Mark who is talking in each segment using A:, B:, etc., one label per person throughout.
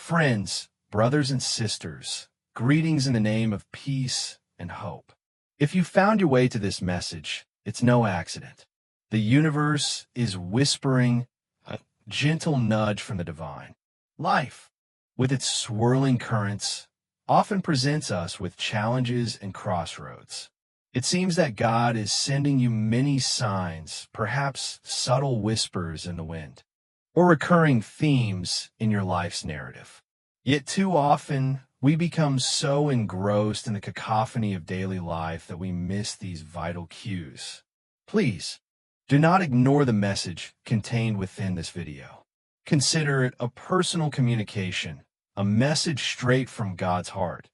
A: Friends, brothers and sisters, greetings in the name of peace and hope. If you found your way to this message, it's no accident. The universe is whispering a gentle nudge from the divine. Life, with its swirling currents, often presents us with challenges and crossroads. It seems that God is sending you many signs, perhaps subtle whispers in the wind, or recurring themes in your life's narrative. Yet too often, we become so engrossed in the cacophony of daily life that we miss these vital cues. Please, do not ignore the message contained within this video. Consider it a personal communication, a message straight from God's heart,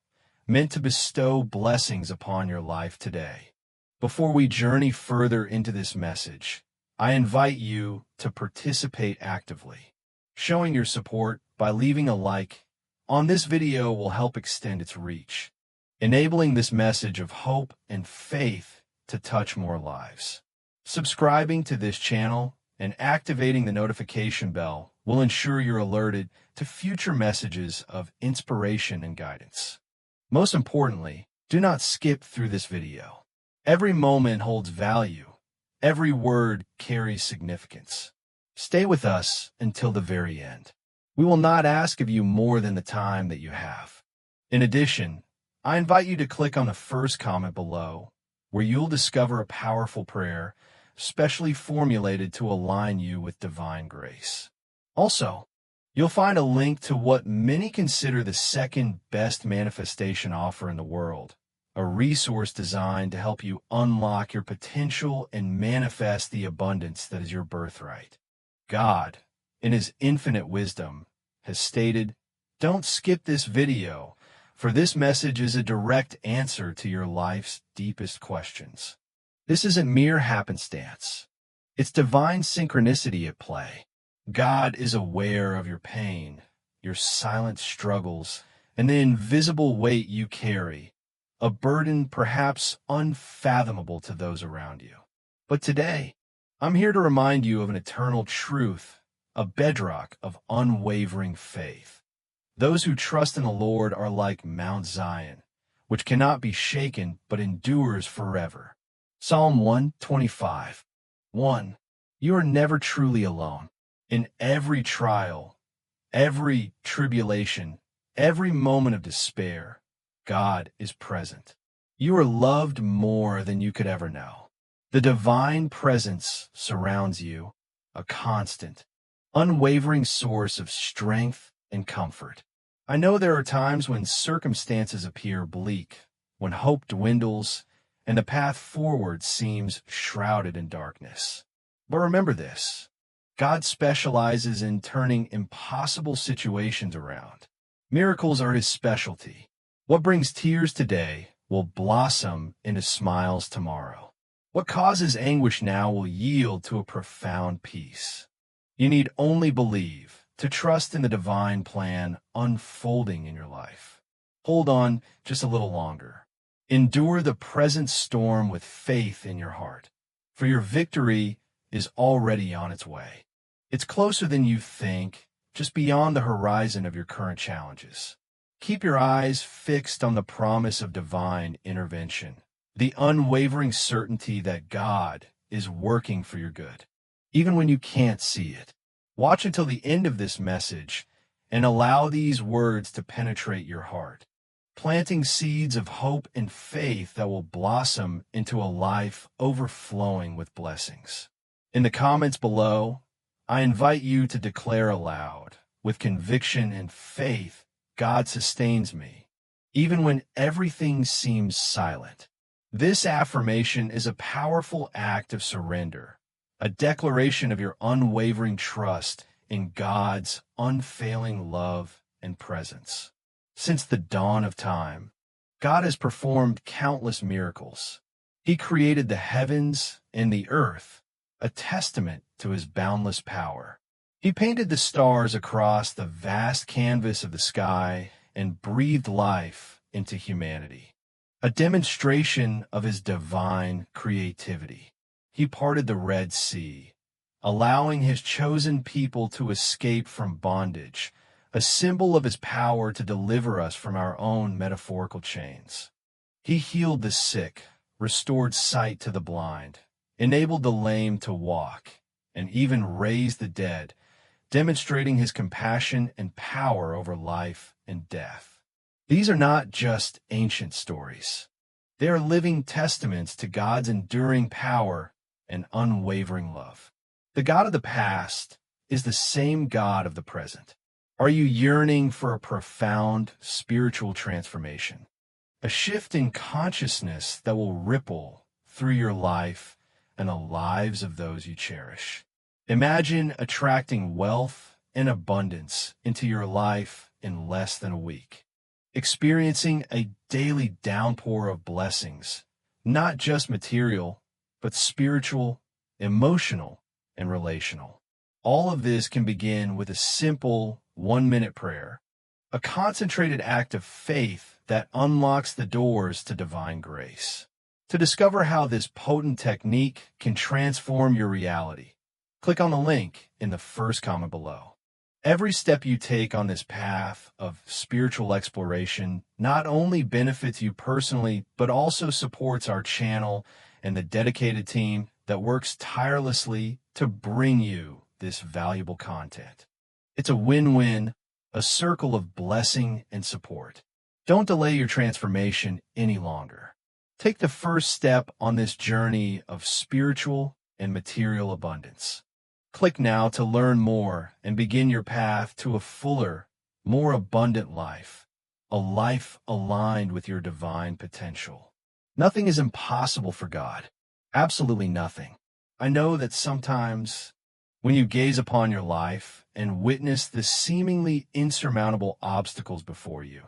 A: meant to bestow blessings upon your life today. Before we journey further into this message, I invite you to participate actively. Showing your support by leaving a like on this video will help extend its reach, enabling this message of hope and faith to touch more lives. Subscribing to this channel and activating the notification bell will ensure you're alerted to future messages of inspiration and guidance. Most importantly, do not skip through this video. Every moment holds value. Every word carries significance. Stay with us until the very end. We will not ask of you more than the time that you have. In addition, I invite you to click on the first comment below, where you'll discover a powerful prayer specially formulated to align you with divine grace. Also, you'll find a link to what many consider the second best manifestation offer in the world, a resource designed to help you unlock your potential and manifest the abundance that is your birthright. God, in His infinite wisdom, has stated, "Don't skip this video, for this message is a direct answer to your life's deepest questions." This isn't mere happenstance. It's divine synchronicity at play. God is aware of your pain, your silent struggles, and the invisible weight you carry, a burden perhaps unfathomable to those around you. But today, I'm here to remind you of an eternal truth, a bedrock of unwavering faith. Those who trust in the Lord are like Mount Zion, which cannot be shaken but endures forever. Psalm 125, 1. You are never truly alone. In every trial, every tribulation, every moment of despair, God is present. You are loved more than you could ever know. The divine presence surrounds you, a constant, unwavering source of strength and comfort. I know there are times when circumstances appear bleak, when hope dwindles, and the path forward seems shrouded in darkness. But remember this. God specializes in turning impossible situations around. Miracles are His specialty. What brings tears today will blossom into smiles tomorrow. What causes anguish now will yield to a profound peace. You need only believe, to trust in the divine plan unfolding in your life. Hold on just a little longer. Endure the present storm with faith in your heart, for your victory is already on its way. It's closer than you think, just beyond the horizon of your current challenges. Keep your eyes fixed on the promise of divine intervention, the unwavering certainty that God is working for your good, even when you can't see it. Watch until the end of this message and allow these words to penetrate your heart, planting seeds of hope and faith that will blossom into a life overflowing with blessings. In the comments below, I invite you to declare aloud, with conviction and faith, God sustains me, even when everything seems silent. This affirmation is a powerful act of surrender, a declaration of your unwavering trust in God's unfailing love and presence. Since the dawn of time, God has performed countless miracles. He created the heavens and the earth, a testament to His boundless power. He painted the stars across the vast canvas of the sky and breathed life into humanity, a demonstration of His divine creativity. He parted the Red Sea, allowing His chosen people to escape from bondage, a symbol of his power to deliver us from our own metaphorical chains. He healed the sick, restored sight to the blind, enabled the lame to walk, and even raised the dead, demonstrating his compassion and power over life and death. These are not just ancient stories. They are living testaments to God's enduring power and unwavering love. The God of the past is the same God of the present. Are you yearning for a profound spiritual transformation? A shift in consciousness that will ripple through your life and the lives of those you cherish. Imagine attracting wealth and abundance into your life in less than a week. Experiencing a daily downpour of blessings, not just material, but spiritual, emotional, and relational. All of this can begin with a simple 1-minute prayer, a concentrated act of faith that unlocks the doors to divine grace. To discover how this potent technique can transform your reality, click on the link in the first comment below. Every step you take on this path of spiritual exploration not only benefits you personally, but also supports our channel and the dedicated team that works tirelessly to bring you this valuable content. It's a win-win, a circle of blessing and support. Don't delay your transformation any longer. Take the first step on this journey of spiritual and material abundance. Click now to learn more and begin your path to a fuller, more abundant life, a life aligned with your divine potential. Nothing is impossible for God. Absolutely nothing. I know that sometimes when you gaze upon your life and witness the seemingly insurmountable obstacles before you,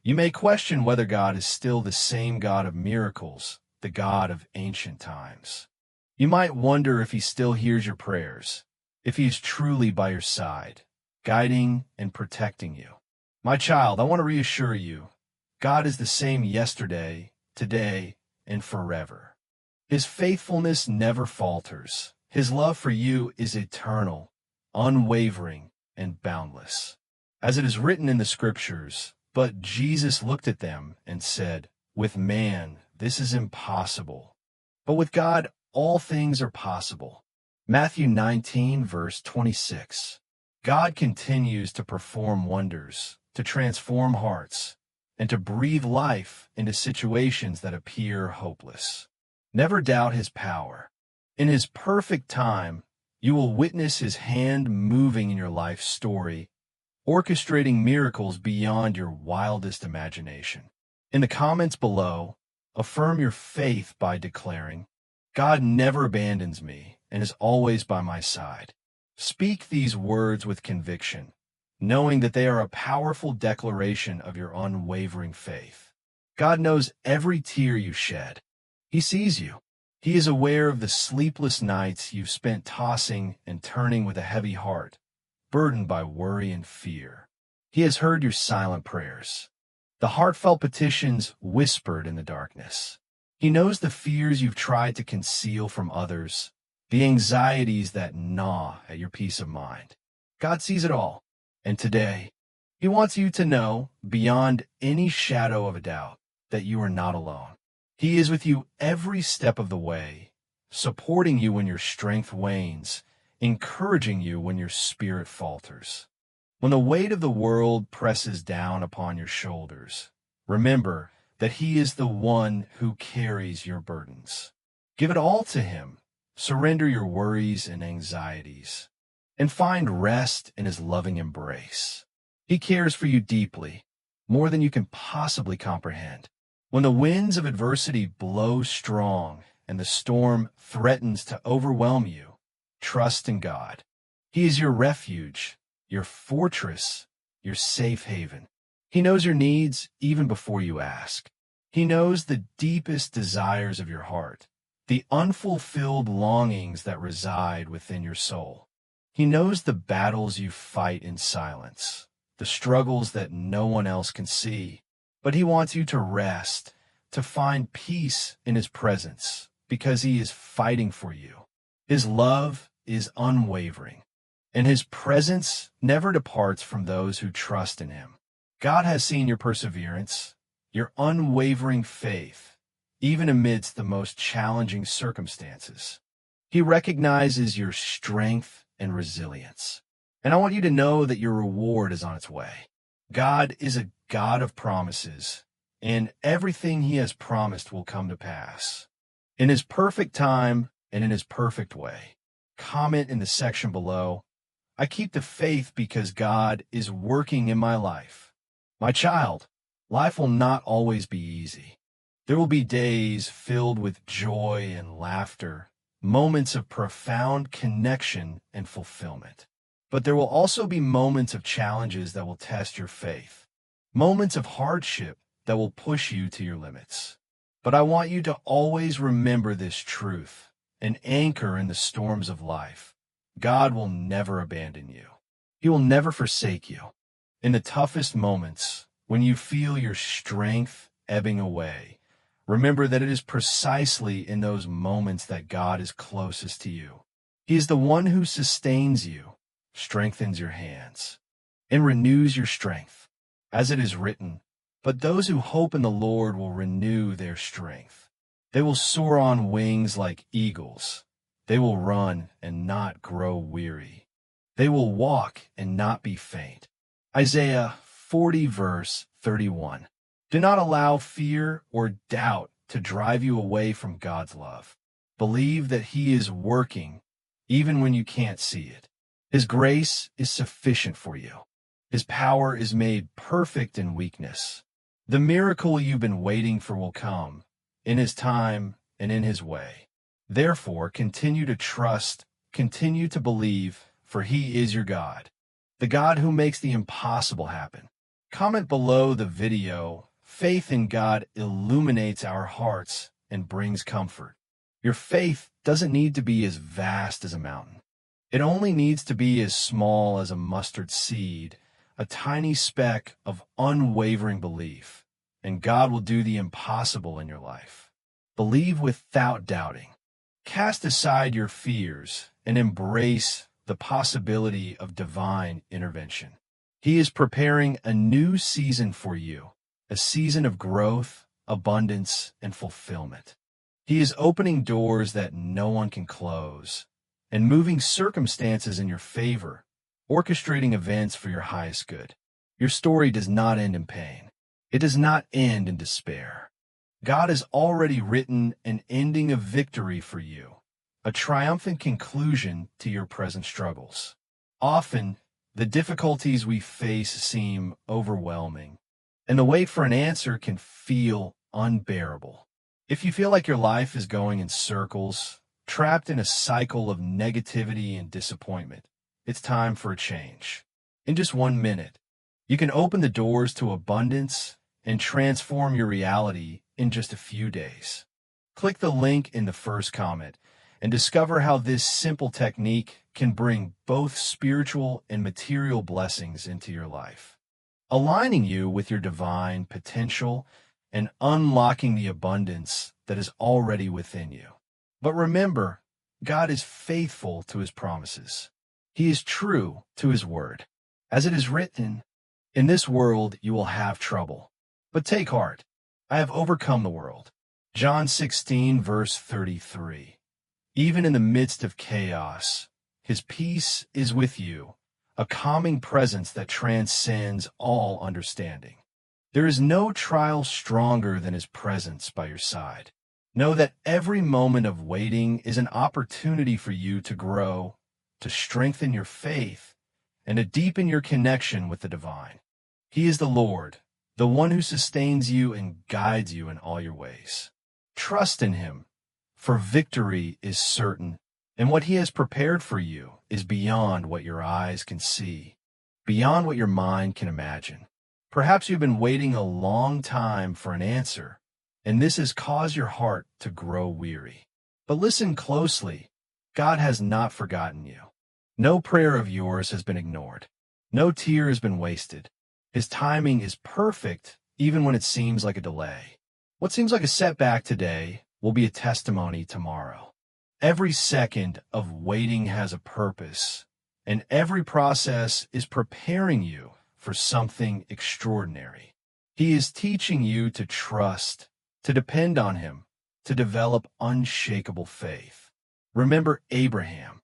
A: you may question whether God is still the same God of miracles, the God of ancient times. You might wonder if he still hears your prayers, if he is truly by your side, guiding and protecting you. My child, I want to reassure you, God is the same yesterday, today, and forever. His faithfulness never falters. His love for you is eternal, unwavering, and boundless. As it is written in the scriptures, but Jesus looked at them and said, "With man, this is impossible, but with God, all things are possible." Matthew 19, verse 26. God continues to perform wonders, to transform hearts, and to breathe life into situations that appear hopeless. Never doubt his power. In his perfect time, you will witness his hand moving in your life story, orchestrating miracles beyond your wildest imagination. In the comments below, affirm your faith by declaring, "God never abandons me and is always by my side." Speak these words with conviction, knowing that they are a powerful declaration of your unwavering faith. God knows every tear you shed. He sees you. He is aware of the sleepless nights you've spent tossing and turning with a heavy heart, burdened by worry and fear. He has heard your silent prayers, the heartfelt petitions whispered in the darkness. He knows the fears you've tried to conceal from others, the anxieties that gnaw at your peace of mind. God sees it all, and today, he wants you to know, beyond any shadow of a doubt, that you are not alone. He is with you every step of the way, supporting you when your strength wanes, encouraging you when your spirit falters. When the weight of the world presses down upon your shoulders, remember that he is the one who carries your burdens. Give it all to him. Surrender your worries and anxieties, and find rest in his loving embrace. He cares for you deeply, more than you can possibly comprehend. When the winds of adversity blow strong and the storm threatens to overwhelm you, trust in God. He is your refuge, your fortress, your safe haven. He knows your needs even before you ask. He knows the deepest desires of your heart, the unfulfilled longings that reside within your soul. He knows the battles you fight in silence, the struggles that no one else can see. But he wants you to rest, to find peace in his presence, because he is fighting for you. His love is unwavering, and his presence never departs from those who trust in him. God has seen your perseverance, your unwavering faith, even amidst the most challenging circumstances. He recognizes your strength and resilience. And I want you to know that your reward is on its way. God is a God of promises, and everything he has promised will come to pass. In his perfect time and in his perfect way. Comment in the section below, I keep the faith because God is working in my life. My child, life will not always be easy. There will be days filled with joy and laughter, moments of profound connection and fulfillment. But there will also be moments of challenges that will test your faith, moments of hardship that will push you to your limits. But I want you to always remember this truth, an anchor in the storms of life. God will never abandon you. He will never forsake you. In the toughest moments, when you feel your strength ebbing away, remember that it is precisely in those moments that God is closest to you. He is the one who sustains you, strengthens your hands, and renews your strength. As it is written, but those who hope in the Lord will renew their strength. They will soar on wings like eagles. They will run and not grow weary. They will walk and not be faint. Isaiah 40 verse 31. Do not allow fear or doubt to drive you away from God's love. Believe that he is working even when you can't see it. His grace is sufficient for you. His power is made perfect in weakness. The miracle you've been waiting for will come in his time and in his way. Therefore, continue to trust, continue to believe, for he is your God, the God who makes the impossible happen. Comment below the video. Faith in God illuminates our hearts and brings comfort. Your faith doesn't need to be as vast as a mountain. It only needs to be as small as a mustard seed, a tiny speck of unwavering belief, and God will do the impossible in your life. Believe without doubting. Cast aside your fears and embrace the possibility of divine intervention. He is preparing a new season for you, a season of growth, abundance, and fulfillment. He is opening doors that no one can close and moving circumstances in your favor, orchestrating events for your highest good. Your story does not end in pain. It does not end in despair. God has already written an ending of victory for you, a triumphant conclusion to your present struggles. Often, the difficulties we face seem overwhelming, and the wait for an answer can feel unbearable. If you feel like your life is going in circles, trapped in a cycle of negativity and disappointment, it's time for a change. In just 1 minute, you can open the doors to abundance and transform your reality in just a few days. Click the link in the first comment and discover how this simple technique can bring both spiritual and material blessings into your life, aligning you with your divine potential and unlocking the abundance that is already within you. But remember, God is faithful to his promises. He is true to his word. As it is written, in this world you will have trouble, but take heart. I have overcome the world. John 16 verse 33. Even in the midst of chaos, his peace is with you, a calming presence that transcends all understanding. There is no trial stronger than his presence by your side. Know that every moment of waiting is an opportunity for you to grow, to strengthen your faith, and to deepen your connection with the divine. He is the Lord, the one who sustains you and guides you in all your ways. Trust in him, for victory is certain, and what he has prepared for you is beyond what your eyes can see, beyond what your mind can imagine. Perhaps you've been waiting a long time for an answer, and this has caused your heart to grow weary. But listen closely. God has not forgotten you. No prayer of yours has been ignored. No tear has been wasted. His timing is perfect, even when it seems like a delay. What seems like a setback today will be a testimony tomorrow. Every second of waiting has a purpose, And every process is preparing you for something extraordinary. He is teaching you to trust, to depend on him, to develop unshakable faith. Remember Abraham,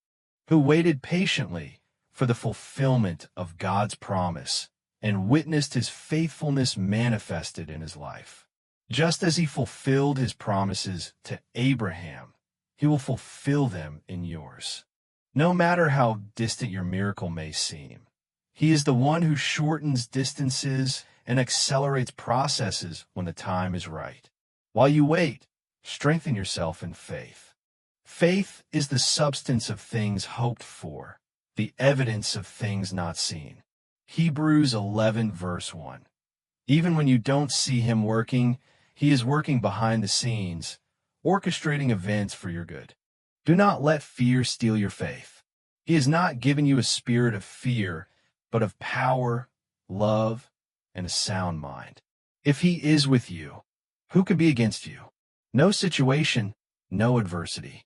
A: who waited patiently for the fulfillment of God's promise and witnessed his faithfulness manifested in his life. Just as he fulfilled his promises to Abraham, he will fulfill them in yours. No matter how distant your miracle may seem, he is the one who shortens distances and accelerates processes when the time is right. While you wait, strengthen yourself in faith. Faith is the substance of things hoped for, the evidence of things not seen. Hebrews 11 verse 1. Even when you don't see him working, he is working behind the scenes, orchestrating events for your good. Do not let fear steal your faith. He has not given you a spirit of fear, but of power, love, and a sound mind. If he is with you, who can be against you? No situation, no adversity,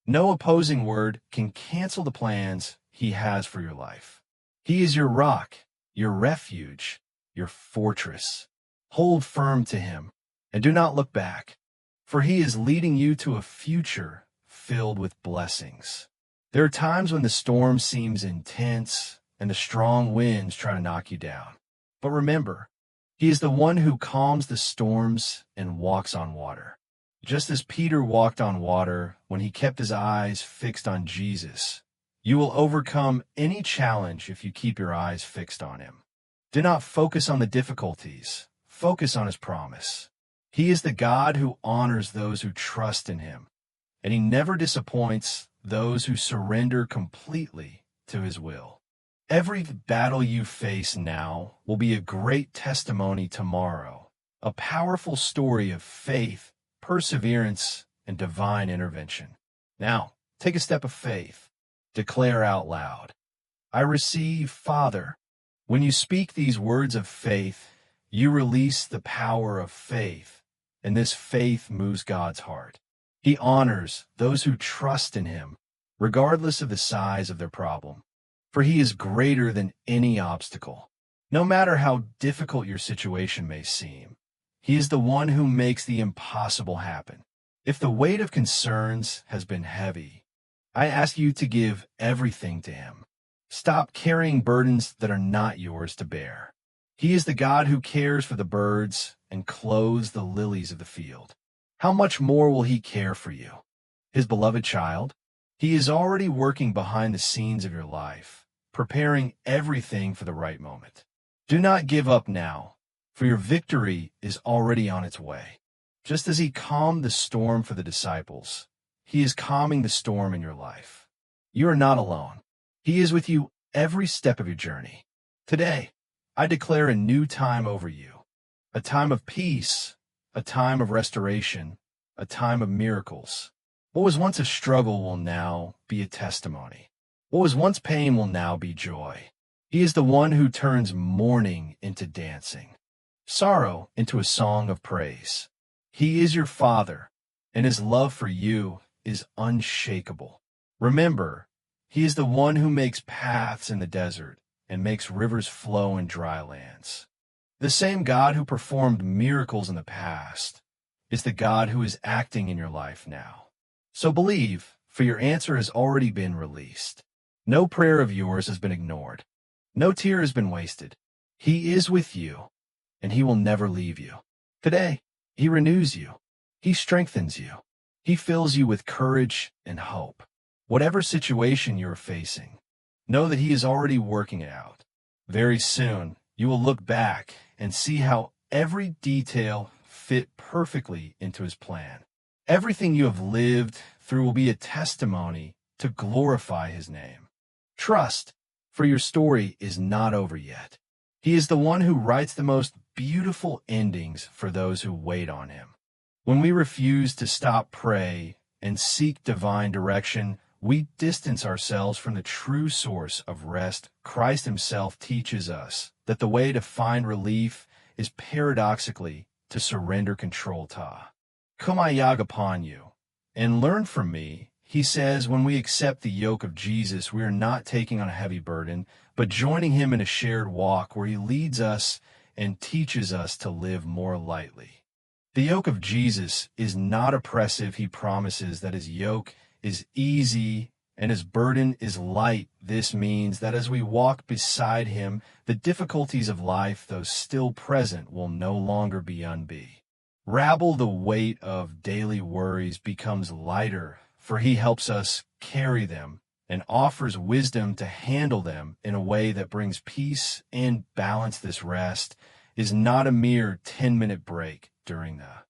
A: no opposing word can cancel the plans he has for your life. He is your rock, your refuge, your fortress. Hold firm to him, and do not look back, for he is leading you to a future filled with blessings. There are times when the storm seems intense and the strong winds try to knock you down. But remember, he is the one who calms the storms and walks on water. Just as Peter walked on water when he kept his eyes fixed on Jesus, you will overcome any challenge if you keep your eyes fixed on him. Do not focus on the difficulties. Focus on his promise. He is the God who honors those who trust in him, and he never disappoints those who surrender completely to his will. Every battle you face now will be a great testimony tomorrow, a powerful story of faith, perseverance, and divine intervention. Now, take a step of faith. Declare out loud, I receive, Father. When you speak these words of faith, you release the power of faith, and this faith moves God's heart. He honors those who trust in him, regardless of the size of their problem. For he is greater than any obstacle. No matter how difficult your situation may seem, he is the one who makes the impossible happen. If the weight of concerns has been heavy, I ask you to give everything to him. Stop carrying burdens that are not yours to bear. He is the God who cares for the birds and clothes the lilies of the field. How much more will he care for you, his beloved child? He is already working behind the scenes of your life, preparing everything for the right moment. Do not give up now, for your victory is already on its way. Just as he calmed the storm for the disciples, he is calming the storm in your life. You are not alone. He is with you every step of your journey. Today, I declare a new time over you, a time of peace, a time of restoration, a time of miracles. What was once a struggle will now be a testimony. What was once pain will now be joy. He is the one who turns mourning into dancing, sorrow into a song of praise. He is your Father, and his love for you is unshakable. Remember, he is the one who makes paths in the desert and makes rivers flow in dry lands. The same God who performed miracles in the past is the God who is acting in your life now. So believe, for your answer has already been released. No prayer of yours has been ignored. No tear has been wasted. He is with you, and he will never leave you. Today, he renews you. He strengthens you. He fills you with courage and hope. Whatever situation you're facing, know that he is already working it out. Very soon, you will look back and see how every detail fit perfectly into his plan. Everything you have lived through will be a testimony to glorify his name. Trust, for your story is not over yet. He is the one who writes the most beautiful endings for those who wait on him. When we refuse to stop pray and seek divine direction, we distance ourselves from the true source of rest. Christ himself teaches us that the way to find relief is paradoxically to surrender control to. Come I yag upon you, and learn from me. He says when we accept the yoke of Jesus, we are not taking on a heavy burden, but joining him in a shared walk where he leads us and teaches us to live more lightly. The yoke of Jesus is not oppressive. He promises that his yoke is easy and his burden is light. This means that as we walk beside him, the difficulties of life, though still present, will no longer be unbe. Rabble, the weight of daily worries becomes lighter, for he helps us carry them and offers wisdom to handle them in a way that brings peace and balance. This rest is not a mere 10-minute break during the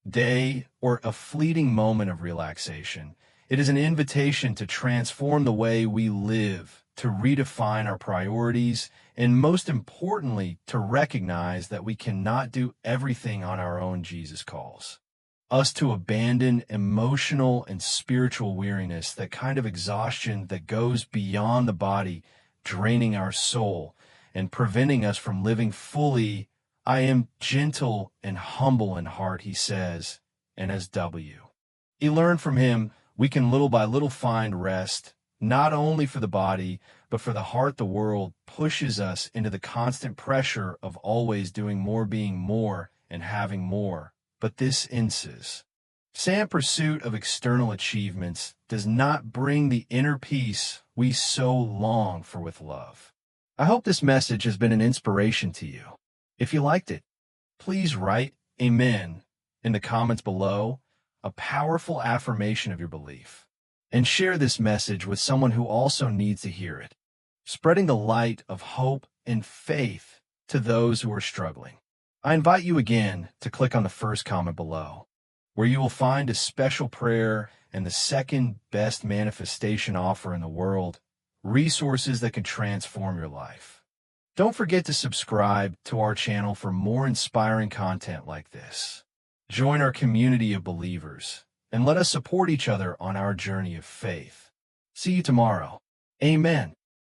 A: day or a fleeting moment of relaxation. It is an invitation to transform the way we live, to redefine our priorities, and most importantly, to recognize that we cannot do everything on our own. Jesus calls us to abandon emotional and spiritual weariness, that kind of exhaustion that goes beyond the body, draining our soul and preventing us from living fully. I am gentle and humble in heart, he says, and as we learn from him, we can little by little find rest, not only for the body, but for the heart. The world pushes us into the constant pressure of always doing more, being more, and having more. But this insists. Sam pursuit of external achievements does not bring the inner peace we so long for with love. I hope this message has been an inspiration to you. If you liked it, please write Amen in the comments below, a powerful affirmation of your belief, and share this message with someone who also needs to hear it, spreading the light of hope and faith to those who are struggling. I invite you again to click on the first comment below, where you will find a special prayer and the second best manifestation offer in the world, resources that can transform your life. Don't forget to subscribe to our channel for more inspiring content like this. Join our community of believers and let us support each other on our journey of faith. See you tomorrow. Amen.